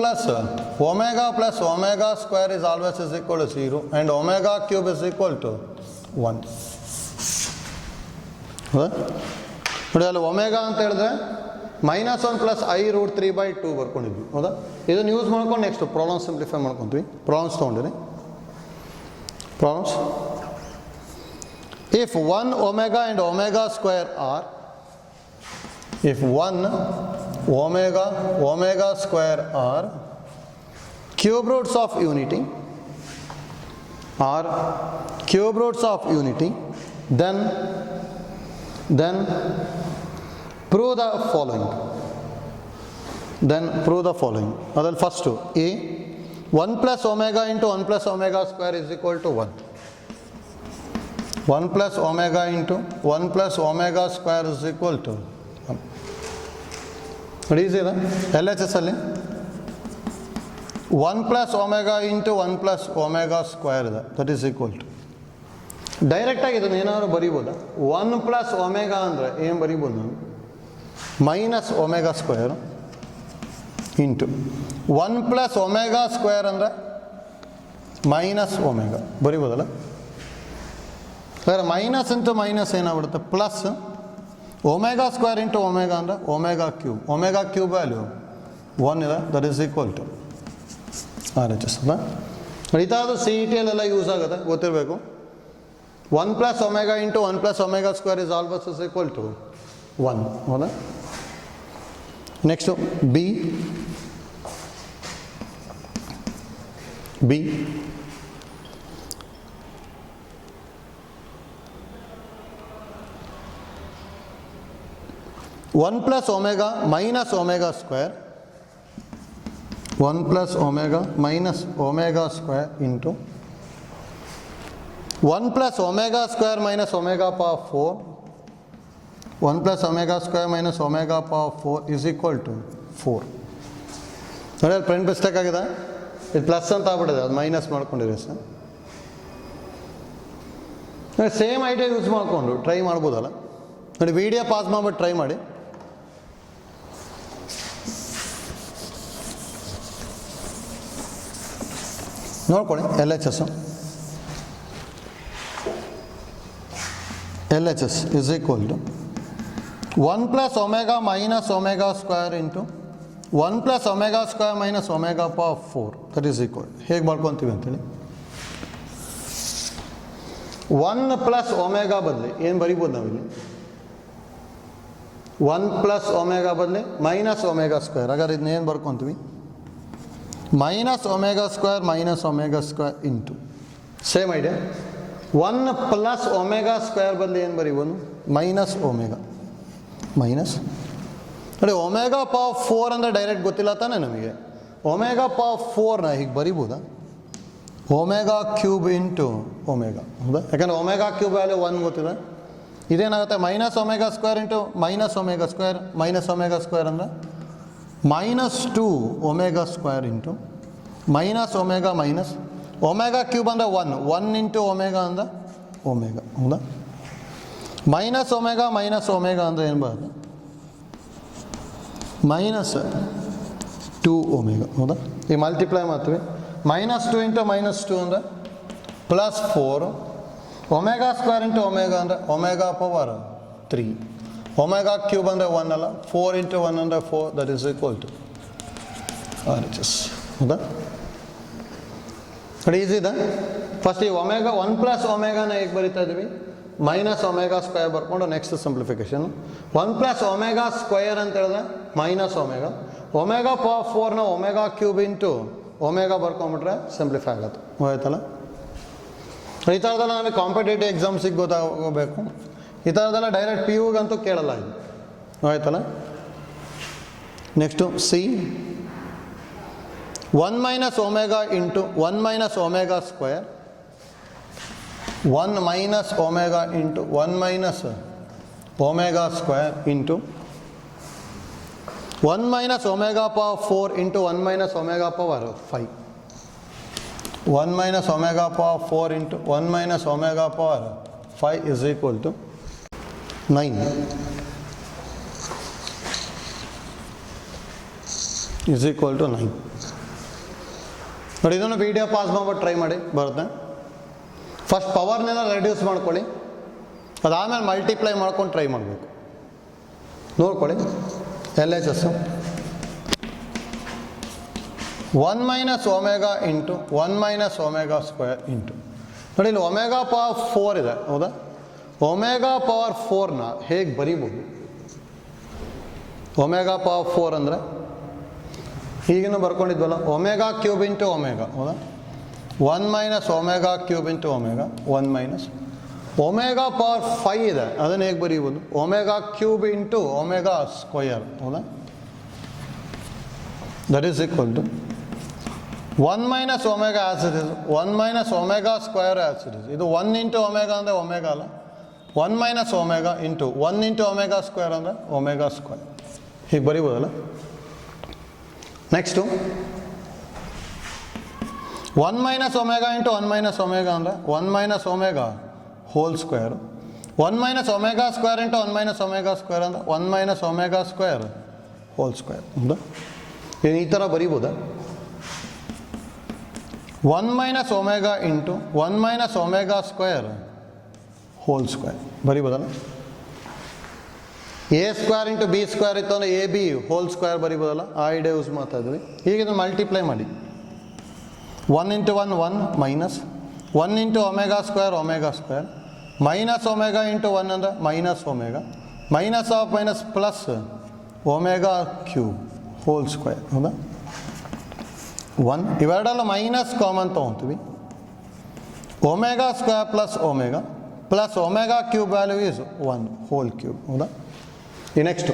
omega + omega square is always is equal to 0 and omega cube is equal to 1 ಹೌದಾ. ನೋಡಿ ಅಲ್ಲಿ ಒಮೆಗಾ ಅಂತ ಹೇಳಿದ್ರೆ -1 + i√3/2 ಬರ್ಕೊಂಡಿದ್ವಿ ಹೌದಾ. ಇದನ್ನು ಯೂಸ್ ಮಾಡ್ಕೊಂಡು ನೆಕ್ಸ್ಟ್ ಪ್ರಾಬ್ಲಮ್ ಸಿಂಪ್ಲಿಫೈ ಮಾಡ್ಕೊತೀವಿ. ಪ್ರಾಬ್ಲಮ್ಸ್ ತೊಗೊಂಡಿರಿ. Problems, if 1 omega and omega square are, if 1 omega square are cube roots of unity, then prove the following. Adal first a 1 + omega into 1 + omega square is equal to 1. 1 + omega into 1 + omega square is equal to 1. ನೋಡಿ easy ಇದೆ. LHS ಅಲ್ಲಿ 1 + omega into 1 + omega square ಇದೆ, that is equal to. ಡೈರೆಕ್ಟಾಗಿ ಇದನ್ನು ಏನಾದ್ರು ಬರಿಬೋದಾ? 1 + omega ಅಂದರೆ ಏನು ಬರಿಬೋದು ನಾನು, -omega square into 1 + omega square ಅಂದರೆ -omega ಬರಿಬೋದಲ್ಲ. ಹಾಗಾದ್ರೆ ಮೈನಸ್ ಇಂಟು ಮೈನಸ್ ಏನಾಗ್ಬಿಡುತ್ತೆ, plus omega square into omega ಅಂದರೆ ಒಮೆಗಾ ಕ್ಯೂಬ್ ವ್ಯಾಲ್ಯೂ 1 ಇದೆ, that is equal to RHS ಅಲ್ಲ. ಇದಾದರೂ CET-ಯಲ್ಲೆಲ್ಲ ಯೂಸ್ ಆಗುತ್ತೆ, ಗೊತ್ತಿರಬೇಕು. 1 + omega into 1 + omega square is always is equal to 1 ಹೌದಾ. Next B 1 + omega minus omega square, 1 + omega minus omega square into 1 + omega square minus omega power 4, 1 + omega square minus omega power 4 is equal to 4. ನೋಡಿ ಅಲ್ಲಿ print mistake ಆಗಿದೆ, ಇದು plus ಅಂತ ಆಗ್ಬಿಟ್ಟಿದೆ, ಅದು ಮೈನಸ್ ಮಾಡ್ಕೊಂಡಿರಿ ಸರ್. ಸೇಮ್ ಐಡಿಯಾ ಯೂಸ್ ಮಾಡಿಕೊಂಡು ಟ್ರೈ ಮಾಡ್ಬೋದಲ್ಲ. ನೋಡಿ ವಿಡಿಯೋ ಪಾಸ್ ಮಾಡಿಬಿಟ್ಟು ಟ್ರೈ ಮಾಡಿ. ನೋಡ್ಕೊಳ್ಳಿ L H S is equal to 1 plus omega minus omega square into 1 plus omega square minus omega power 4 that is equal. ಹೇಗೆ ಮಾಡ್ಕೊತೀವಿ ಅಂತೇಳಿ 1 ಪ್ಲಸ್ ಒಮೆಗಾ ಬದಲಿ ಏನು ಬರಿಬೋದು ನಾವಿಲ್ಲಿ 1 ಪ್ಲಸ್ ಒಮೆಗಾ ಬದಲಿ ಮೈನಸ್ ಒಮೆಗಾ ಸ್ಕ್ವೇರ್. ಹಾಗಾದ್ರೆ ಇದನ್ನ ಏನು ಬರ್ಕೊತೀವಿ minus omega square into same idea 1 plus omega square ಬದಲಿ ಏನು ಬರೀಬೋದು ಮೈನಸ್ ಒಮೆಗಾ ಮೈನಸ್ ನೋಡಿ ಒಮೆಗಾ ಪವರ್ 4 ಅಂದರೆ ಡೈರೆಕ್ಟ್ ಗೊತ್ತಿಲ್ಲ ತಾನೇ ನಮಗೆ. ಒಮೆಗಾ ಪವರ್ 4ನ ಹೀಗೆ ಬರಿಬೋದಾ ಒಮೆಗಾ ಕ್ಯೂಬ್ ಇಂಟು ಒಮೆಗಾ ಹೌದಾ, ಯಾಕಂದರೆ ಒಮೆಗಾ ಕ್ಯೂಬ್ ವ್ಯಾಲ್ಯೂ 1 ಗೊತ್ತಿದೆ. ಇದೇನಾಗುತ್ತೆ minus omega square into minus omega square ಅಂದರೆ -2 omega square into minus omega cube ಅಂದರೆ 1 ಇಂಟು ಒಮೆಗಾ ಅಂದರೆ ಒಮೆಗಾ ಹೌದಾ. ಮೈನಸ್ ಒಮೆಗಾ ಅಂದರೆ ಏನು ಬರೋದು -2 ಒಮೆಗಾ ಹೌದಾ. ಈಗ ಮಲ್ಟಿಪ್ಲೈ ಮಾಡ್ತೀವಿ -2 ಇಂಟು -2 ಅಂದರೆ +4 ಒಮೆಗಾ ಸ್ಕ್ವೇರ್ ಇಂಟು ಒಮೆಗಾ ಅಂದರೆ ಒಮೆಗಾ ಪವರ್ 3 ಒಮೆಗಾ ಕ್ಯೂಬ್ ಅಂದರೆ 1 ಅಲ್ಲ 4 ಇಂಟು 1 ಅಂದರೆ 4 that is equal to RHS ಹೌದಾ. ನೋಡಿ ಈಸಿ ಇದೆ. ಫಸ್ಟ್ ಈ ಒಮೆಗಾ 1 ಪ್ಲಸ್ ಒಮೆಗಾನ ಹೇಗೆ ಬರಿತಾ ಇದ್ದೀವಿ ಮೈನಸ್ ಒಮೆಗಾ ಸ್ಕ್ವೇರ್ ಬರ್ಕೊಂಡು next simplification 1 plus omega square ಅಂತ ಹೇಳಿದ್ರೆ ಮೈನಸ್ ಒಮೆಗಾ ಪವರ್ 4ನ ಒಮೆಗಾ ಕ್ಯೂಬ್ ಇಂಟು ಒಮೆಗಾ ಬರ್ಕೊಂಬಿಟ್ರೆ ಸಿಂಪ್ಲಿಫೈ ಆಗುತ್ತೆ ಹೋಯ್ತಲ್ಲ. ಈ ಥರದೆಲ್ಲ ನಮಗೆ ಕಾಂಪಿಟೇಟಿವ್ ಎಕ್ಸಾಮ್ಸಿಗೆ ಗೊತ್ತಾಗಬೇಕು. ಈ ಥರದೆಲ್ಲ ಡೈರೆಕ್ಟ್ ಪಿ ಯುಗಂತೂ ಕೇಳಲ್ಲ ಇದು ಆಯ್ತಲ್ಲ. Next C 1 minus omega into 1 minus omega square 1 minus omega into 1 minus omega square into 1 minus omega power 4 into 1 minus omega power 5 1 minus omega power 4 into 1 minus omega power 5 is equal to 9 is equal to 9. ನೋಡಿ ಇದನ್ನು video pause ಮಾಡ್ಬಿಟ್ಟು try ಮಾಡಿ ಬರುತ್ತೆ. First ಪವರ್ನೆಲ್ಲ reduce ಮಾಡ್ಕೊಳ್ಳಿ, ಅದಾದಮೇಲೆ multiply ಮಾಡ್ಕೊಂಡು try ಮಾಡಬೇಕು. ನೋಡ್ಕೊಳ್ಳಿ L H S 1 minus omega into 1 minus omega square into ನೋಡಿ ಇಲ್ಲಿ ಒಮೆಗಾ ಪವರ್ 4 ಇದೆ ಹೌದಾ. ಒಮೆಗಾ ಪವರ್ 4ನ ಹೇಗೆ ಬರಿಬೋದು ಒಮೆಗಾ ಪವರ್ 4 ಅಂದರೆ ಈಗಿನೂ ಬರ್ಕೊಂಡಿದ್ವಲ್ಲ ಒಮೆಗಾ ಕ್ಯೂಬ್ ಇಂಟು ಒಮೆಗಾ ಹೌದಾ. 1 minus omega cube into omega 1 minus omega power 5 ಇದೆ ಅದನ್ನು ಹೇಗೆ ಬರೀಬೋದು omega cube into omega square ಹೌದಾ. That is equal to 1 minus omega as it is 1 minus omega square as it is. ಇದು 1 into omega ಅಂದರೆ omega ಅಲ್ಲ 1 minus omega into 1 into omega square ಅಂದರೆ omega square ಹೀಗೆ ಬರಿಬೋದಲ್ಲ. Next 1 minus omega into 1 minus omega ಅಂದರೆ 1 minus omega whole square 1 minus omega square into 1 minus omega square ಅಂದರೆ 1 minus omega square whole square ಹೌದಾ. ಈ ಥರ ಬರಿಬೋದಾ 1 minus omega into 1 minus omega square whole square ಬರಿಬೋದಲ್ಲ. A square into B square ಇತ್ತು ಅಂದರೆ A B whole square ಬರಿಬೋದಲ್ಲ, ಆ ಐಡಿಯಾ ಯೂಸ್ ಮಾಡ್ತಾ ಇದ್ವಿ. ಈಗ ಇದನ್ನು ಮಲ್ಟಿಪ್ಲೈ ಮಾಡಿ 1 into 1 1 minus 1 into omega square minus omega into 1 ಅಂದರೆ minus omega minus of minus plus omega cube whole square ಹೌದಾ. 1 ಇವೆರಡಲ್ಲ ಮೈನಸ್ ಕಾಮನ್ ತೊಗೊತೀವಿ omega square plus omega cube value is 1 whole cube ಹೌದಾ. ಈ next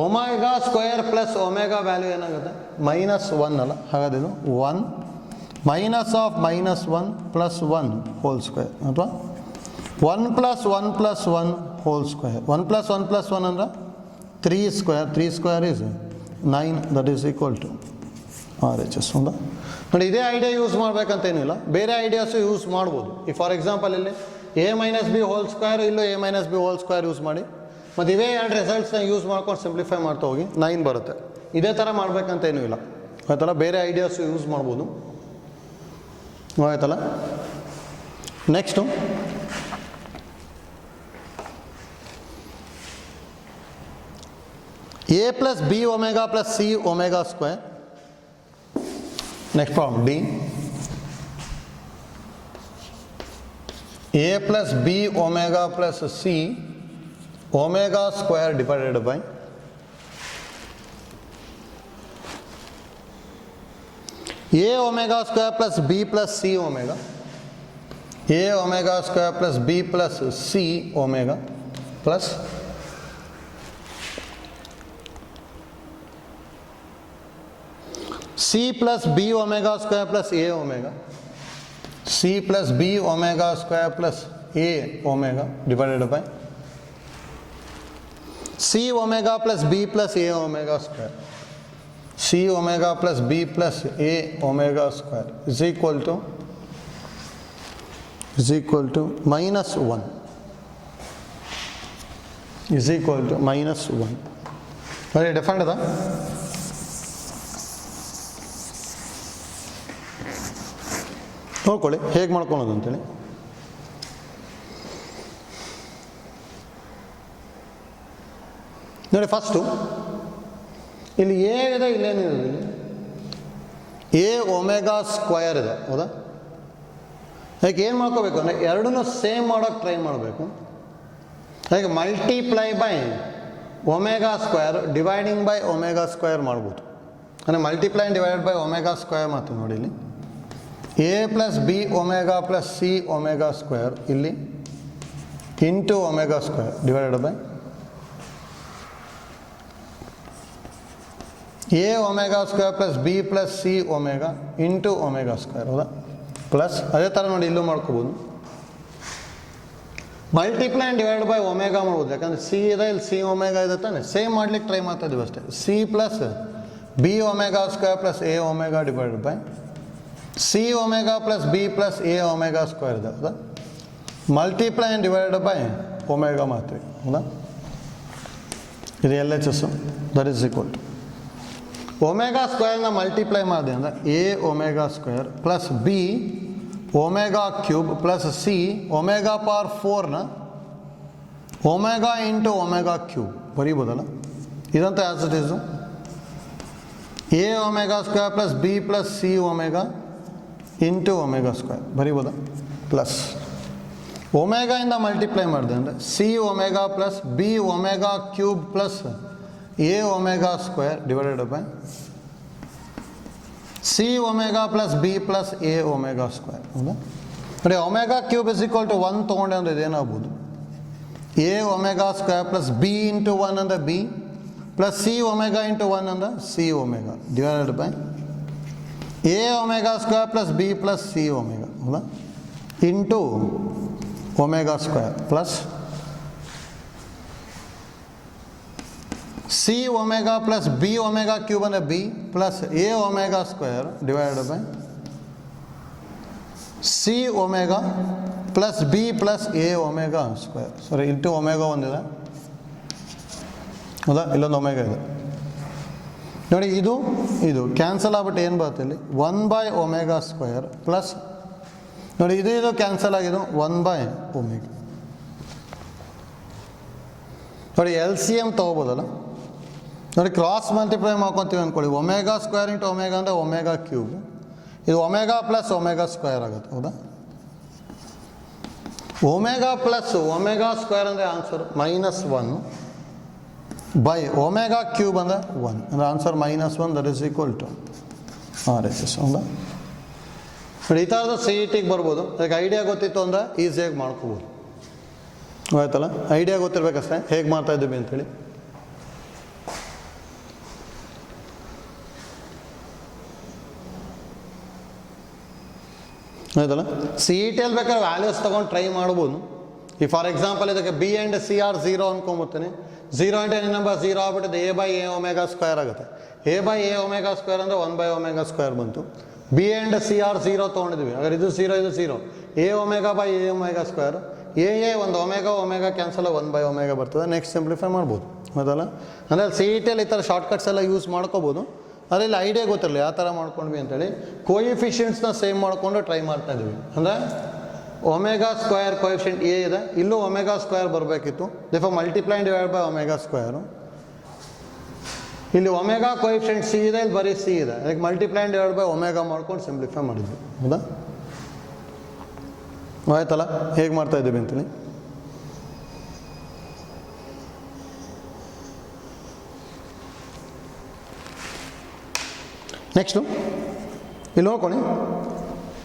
omega square plus omega value ಏನಾಗುತ್ತೆ -1 ಅಲ್ಲ, ಹಾಗಾದ್ರೆ ಇದು 1 minus of -1 plus 1 whole square ಅಥವಾ 1 plus 1 plus 1 whole square 1 plus 1 plus 1 ಅಂದರೆ 3 square is 9 that is equal to RHS ಹೌದಾ. ನೋಡಿ ಇದೇ ಐಡಿಯಾ ಯೂಸ್ ಮಾಡಬೇಕಂತೇನಿಲ್ಲ, ಬೇರೆ ಐಡಿಯಾಸು ಯೂಸ್ ಮಾಡ್ಬೋದು. ಈ ಫಾರ್ ಎಕ್ಸಾಂಪಲ್ ಇಲ್ಲಿ a minus B whole square ಇಲ್ಲೂ a minus B whole square use ಮಾಡಿ ಮತ್ತು ಇವೇ ಎರಡು ರಿಸಲ್ಟ್ಸ್ನ ಯೂಸ್ ಮಾಡ್ಕೊಂಡು ಸಿಂಪ್ಲಿಫೈ ಮಾಡ್ತಾ ಹೋಗಿ 9 ಬರುತ್ತೆ. ಇದೇ ಥರ ಮಾಡಬೇಕಂತ ಏನೂ ಇಲ್ಲ ಆಯ್ತಲ್ಲ, ಬೇರೆ ಐಡಿಯಾಸು ಯೂಸ್ ಮಾಡ್ಬೋದು. ಆಯ್ತಲ್ಲ. Next a plus b omega plus c omega square. Next problem D. A plus b omega plus c omega square divided by a omega square plus b plus c omega, a omega square plus b plus c omega plus c plus b omega square plus a omega, c plus b omega square plus a omega divided by c omega plus b plus a omega square, c omega plus b plus a omega square is equal to minus 1, is equal to minus 1. Very different da. ನೋಡ್ಕೊಳ್ಳಿ ಹೇಗೆ ಮಾಡ್ಕೊಳೋದು ಅಂತೇಳಿ. ನೋಡಿ first ಇಲ್ಲಿ A ಇದೆ, ಇಲ್ಲೇನಿದೆ, ಇಲ್ಲಿ A omega square ಇದೆ, ಹೌದಾ? ಅದಕ್ಕೆ ಏನು ಮಾಡ್ಕೋಬೇಕು ಅಂದರೆ ಎರಡನ್ನೂ ಸೇಮ್ ಮಾಡೋಕ್ಕೆ ಟ್ರೈ ಮಾಡಬೇಕು. ಅದಕ್ಕೆ multiply by omega square dividing by omega square ಮಾಡ್ಬೋದು. ಅಂದರೆ multiply divided by omega square ಮಾಡ್ತೀವಿ ನೋಡಿ. ಇಲ್ಲಿ a plus b omega plus c omega square ಇಲ್ಲಿ into omega square divided by a omega square plus b plus c omega into omega square, ಹೌದಾ? Plus ಅದೇ ಥರ ನೋಡಿ ಇಲ್ಲೂ ಮಾಡ್ಕೋಬೋದು. Multiply and divide by omega ಮಾಡ್ಬೋದು, ಯಾಕಂದರೆ ಸಿ ಇದೆ, ಇಲ್ಲಿ ಸಿ ಒಮೆಗಾ ಇದೆ ತಾನೆ. ಸೇಮ್ ಮಾಡ್ಲಿಕ್ಕೆ ಟ್ರೈ ಮಾಡ್ತಾ ಇದೀವಿ ಅಷ್ಟೇ. C plus B omega square plus A omega divided by C omega plus B plus A omega square ಇದೆ, ಹೌದಾ? Multiply and divided by omega ಮಾಡ್ತೀವಿ, ಹೌದಾ? ಇದು L H S, that is equal to omega ಸ್ಕ್ವೇರ್ನ multiply ಮಾಡಿದೆ ಅಂದರೆ A omega square plus B omega cube plus C omega power 4ನ omega into omega cube ಬರೀಬೋದಲ್ಲ. ಇದಂತ as it is A omega square plus B plus C omega into omega square ಬರೀಬೋದಾ? Plus ಒಮೆಗಾಯಿಂದ multiply ಮಾಡಿದೆ ಅಂದರೆ C omega plus B omega cube plus A omega square divided by C omega plus B plus A omega square, ಹೌದಾ? ನೋಡಿ omega cube is equal to 1 ತೊಗೊಂಡೆ ಅಂದರೆ ಇದೇನಾಗ್ಬೋದು, A omega square plus B into 1 ಅಂದರೆ B plus C omega into 1 ಅಂದರೆ C omega divided by A omega square plus B plus C omega, ಹೌದಾ? Into omega square plus C omega plus B omega cube ಅಂದರೆ B plus A omega square divided by C omega plus B plus A omega square. Sorry, into omega ಒಂದಿದೆ, ಹೌದಾ? ಇಲ್ಲೊಂದು omega ಇದೆ ನೋಡಿ. ಇದು cancel ಆಗ್ಬಿಟ್ಟು ಏನು ಬರುತ್ತೆ ಇಲ್ಲಿ 1 ಬೈ ಒಮೆಗಾ ಸ್ಕ್ವೇರ್ ಪ್ಲಸ್ ನೋಡಿ ಇದು ಕ್ಯಾನ್ಸಲ್ ಆಗಿದ್ದು 1 ಬೈ ಒಮೆಗಾ. ನೋಡಿ ಎಲ್ ಸಿ ಎಮ್ ತೊಗೋಬೋದಲ್ಲ. ನೋಡಿ ಕ್ರಾಸ್ ಮಲ್ಟಿಪ್ಲೈ ಮಾಡ್ಕೊತೀವಿ ಅಂದ್ಕೊಳ್ಳಿ. ಒಮೆಗಾ ಸ್ಕ್ವೇರ್ ಇಂಟು ಒಮೆಗಾ ಅಂದರೆ ಒಮೆಗಾ ಕ್ಯೂಬ್, ಇದು ಒಮೆಗಾ ಪ್ಲಸ್ ಒಮೆಗಾ ಸ್ಕ್ವೇರ್ ಆಗುತ್ತೆ, ಹೌದಾ? ಒಮೆಗಾ ಪ್ಲಸ್ ಒಮೆಗಾ ಸ್ಕ್ವೇರ್ ಅಂದರೆ ಆನ್ಸರ್ -1 ಬೈ ಒಮೆಗಾ ಕ್ಯೂಬ್ ಅಂದರೆ 1 ಅಂದರೆ answer -1, that is equal to RHS, ಹೌದಾ? ನೋಡಿ ಈ ಥರದ ಸಿ ಇ ಟಿಗೆ ಬರ್ಬೋದು. ಅದಕ್ಕೆ ಐಡಿಯಾ ಗೊತ್ತಿತ್ತು ಅಂದರೆ ಈಸಿಯಾಗಿ ಮಾಡ್ಕೋಬೋದು, ಆಯ್ತಲ್ಲ? ಐಡಿಯಾ ಗೊತ್ತಿರ್ಬೇಕಷ್ಟೇ ಹೇಗೆ ಮಾಡ್ತಾ ಇದ್ದೀವಿ ಅಂಥೇಳಿ. ಆಯ್ತಲ್ಲ? ಸಿ ಇ ಟಿಯಲ್ಲಿ ಬೇಕಾದ್ರೆ ವ್ಯಾಲ್ಯೂಸ್ ತೊಗೊಂಡು ಟ್ರೈ ಮಾಡ್ಬೋದು. ಈ ಫಾರ್ ಎಕ್ಸಾಂಪಲ್ ಇದಕ್ಕೆ ಬಿ ಆ್ಯಂಡ್ ಸಿ ಆರ್ 0 ಅಂದ್ಕೊಂಬರ್ತೀನಿ. 0 ಇಂಟು ಎನ್ ನಂಬರ್ 0 ಆಗ್ಬಿಟ್ಟಿದೆ, A by A omega square ಆಗುತ್ತೆ. A by A omega square ಅಂದರೆ 1 ಬೈ ಒಮೆಗಾ ಸ್ಕ್ವೇರ್ ಬಂತು. ಬಿ ಆ್ಯಂಡ್ ಸಿ ಆರ್ 0 ತೊಗೊಂಡಿದ್ವಿ, ಹಾಗಾದ್ರೆ ಇದು 0 ಇದು 0, A omega by A omega square, A ಒಂದು ಒಮೆಗಾ ಕ್ಯಾನ್ಸಲ್ 1 ಬೈ ಒಮೆಗಾ ಬರ್ತದೆ. ನೆಕ್ಸ್ಟ್ ಸಿಂಪ್ಲಿಫೈ ಮಾಡ್ಬೋದು, ಹೌದಲ್ಲ? ಅಂದರೆ ಸಿ ಇ ಟಿಯಲ್ಲಿ ಈ ಥರ ಶಾರ್ಟ್ಕಟ್ಸ್ ಎಲ್ಲ ಯೂಸ್ ಮಾಡ್ಕೋಬೋದು. ಆದರೆ ಇಲ್ಲಿ ಐಡಿಯಾ ಗೊತ್ತಿರಲಿ ಯಾವ ಥರ ಮಾಡ್ಕೊಂಡ್ವಿ ಅಂತೇಳಿ ಕೋಯಿಫಿಷಿಯೆಂಟ್ಸ್ನ ಸೇಮ್ ಮಾಡಿಕೊಂಡು ಟ್ರೈ ಮಾಡ್ತಾ ಇದ್ವಿ. ಅಂದರೆ ಒಮೆಗಾ ಸ್ಕ್ವೇರ್ ಕೋಯಿಫಿಷಿಯೆಂಟ್ ಎ ಇದೆ, ಇಲ್ಲೂ ಒಮೆಗಾ ಸ್ಕ್ವೇರ್ ಬರಬೇಕಿತ್ತು, therefore multiply divide by omega square. ಇಲ್ಲಿ ಒಮೆಗಾ ಕೋಯಿಫಿಷಿಯೆಂಟ್ ಸಿ ಇದೆ, ಇಲ್ಲಿ ಬರೀ ಸಿ ಇದೆ, ಅದಕ್ಕೆ ಮಲ್ಟಿಪ್ಲೈ ಡಿವೈಡ್ ಬೈ ಒಮೆಗಾ ಮಾಡ್ಕೊಂಡು ಸಿಂಪ್ಲಿಫೈ ಮಾಡಿದ್ವಿ. ಹೌದಾ? ಆಯ್ತಲ್ಲ ಹೇಗೆ ಮಾಡ್ತಾ ಇದ್ದೀವಿ ಅಂತೇಳಿ. ನೆಕ್ಸ್ಟು ಇಲ್ಲಿ ನೋಡ್ಕೊಳ್ಳಿ,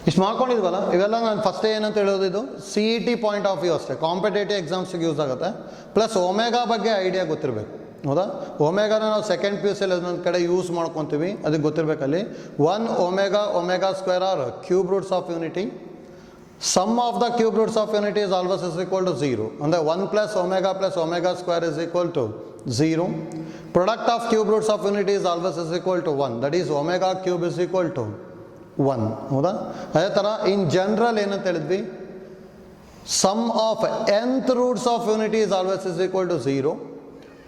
ಇಷ್ಟು ಮಾಡ್ಕೊಂಡಿದ್ವಲ್ಲ, ಇವೆಲ್ಲ ನಾನು ಫಸ್ಟೇ ಏನಂತ ಹೇಳೋದು, ಇದು CET ಪಾಯಿಂಟ್ ಆಫ್ ವ್ಯೂ ಅಷ್ಟೇ, ಕಾಂಪಿಟೇಟಿವ್ ಎಕ್ಸಾಮ್ಸಿಗೆ ಯೂಸ್ ಆಗುತ್ತೆ. ಪ್ಲಸ್ ಒಮೆಗಾ ಬಗ್ಗೆ ಐಡಿಯಾ ಗೊತ್ತಿರಬೇಕು. ಹೌದಾ? ಒಮೆಗಾನ ನಾವು ಸೆಕೆಂಡ್ PUC ಒಂದೊಂದು ಕಡೆ ಯೂಸ್ ಮಾಡ್ಕೊತೀವಿ, ಅದಕ್ಕೆ ಗೊತ್ತಿರಬೇಕಲ್ಲಿ 1 omega square or cube roots of unity. Sum of the cube roots of unity is always is equal to 0. ಅಂದರೆ 1 + omega square is equal to 0. Product of cube roots of unity is always is equal to 1. That is omega cube is equal to 1. ಹೌದಾ? ಅದೇ ಥರ ಇನ್ general ಏನಂತ ಹೇಳಿದ್ವಿ, sum of nth roots of unity is always is equal to 0.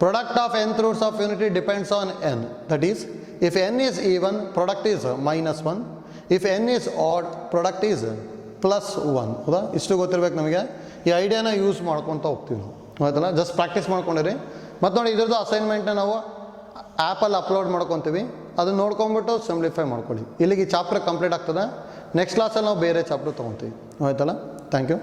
Product of nth roots of unity depends on n. That is, if n is even, product is -1. If n is odd, product is +1. ಹೌದಾ? ಇಷ್ಟು ಗೊತ್ತಿರ್ಬೇಕು ನಮಗೆ. ಈ ಐಡಿಯಾನ use ಮಾಡ್ಕೊತ ಹೋಗ್ತೀವಿ ನಾವು. ಆಯ್ತಲ್ಲ? Just practice ಮಾಡ್ಕೊಂಡಿರಿ. ಮತ್ತು ನೋಡಿ, ಇದ್ರದ್ದು ಅಸೈನ್ಮೆಂಟ್ನ ನಾವು ಆ್ಯಪಲ್ಲಿ ಅಪ್ಲೋಡ್ ಮಾಡ್ಕೊತೀವಿ, ಅದನ್ನು ನೋಡ್ಕೊಂಬಿಟ್ಟು ಸಿಂಪ್ಲಿಫೈ ಮಾಡ್ಕೊಳ್ಳಿ. ಇಲ್ಲಿಗೆ ಈ ಚಾಪ್ಟರ್ ಕಂಪ್ಲೀಟ್ ಆಗ್ತದೆ. ನೆಕ್ಸ್ಟ್ ಕ್ಲಾಸಲ್ಲಿ ನಾವು ಬೇರೆ ಚಾಪ್ಟರ್ ತೊಗೊತೀವಿ. ಆಯ್ತಲ್ಲ? Thank you.